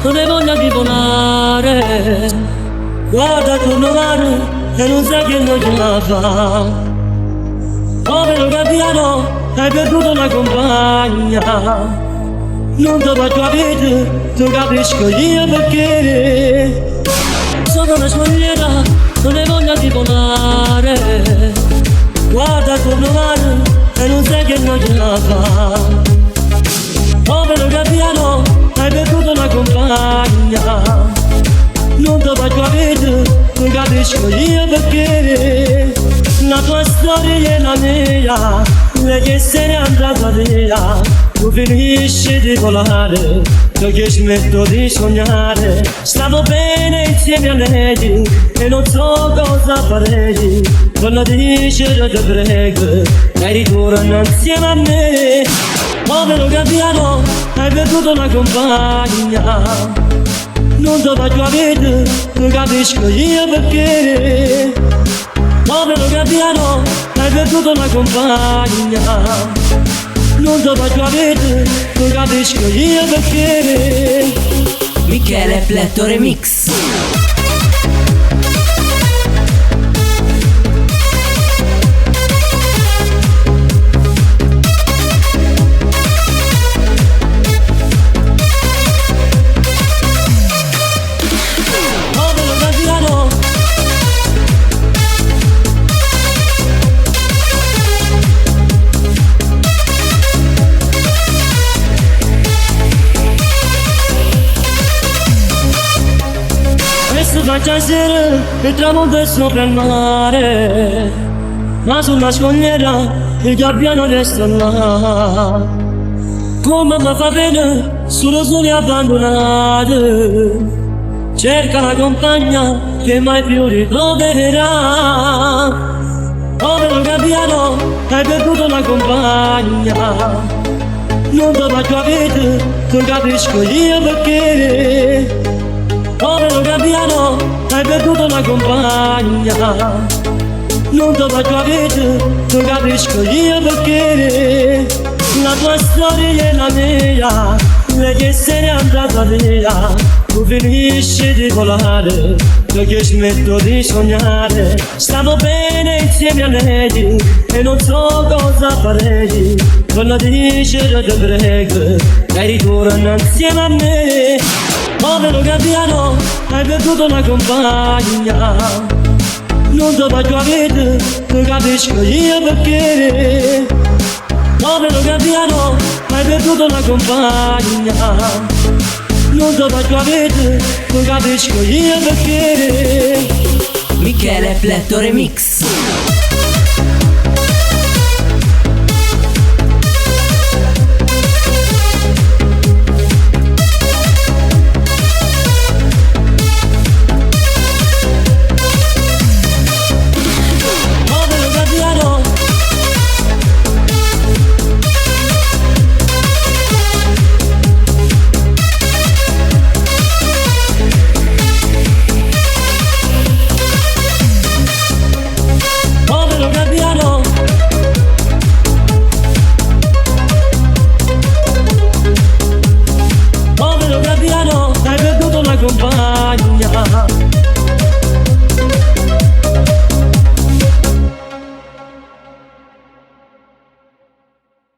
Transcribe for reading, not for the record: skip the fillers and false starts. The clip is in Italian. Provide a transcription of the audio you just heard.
non hai voglia di volare. Guarda attorno mare e non sai che non ce la fa. Povero gabbiano, hai perduto la compagna. Non ti faccio capire, tu capisco io perché. Sono una scogliera, non hai voglia di volare. Guarda attorno mare e non sai che non ce la fa. Povero gabbiano, hai perduto la compagna. Non ti faccio capire, non capisco io perché. La tua storia è la mia, lei che se n'è andata via. Tu finisci di volare, io che smetto di sognare. Stavo bene insieme a lei e non so cosa farei. Quando dice io ti prego, lei ritorna insieme a me. Povero gabbiano, hai perduto la compagna. Non ti faccio capire, non capisco io perché. Povero gabbiano, hai perduto la compagna. Non ti faccio capire, non capisco io perché. Michele Pletto Remix. Faccia sera il tramonto è sopra il mare, ma sulla scogliera il gabbiano resta là. Come mi fa bene solo soli abbandonati, cerca la compagna che mai più ritroverà. Povero gabbiano, hai perduto la compagna. Non ti faccio capire, non capisco io perché. Povero gabbiano, hai perduto la compagna. Non ti faccio capire, non capisco io perché. La tua storia è la mia, lei che se n'è andata via. Tu finisci di volare, io che smetto di sognare. Stavo bene insieme a lei e non so cosa farei. Quando dice io ti prego, lei ritorna insieme a me. Povero gabbiano, hai perduto la compagna. Non ti faccio capire, non capisco io perché. Povero gabbiano, hai perduto la compagna. Non ti faccio capire, non capisco io perché. Michele Pletto Remix.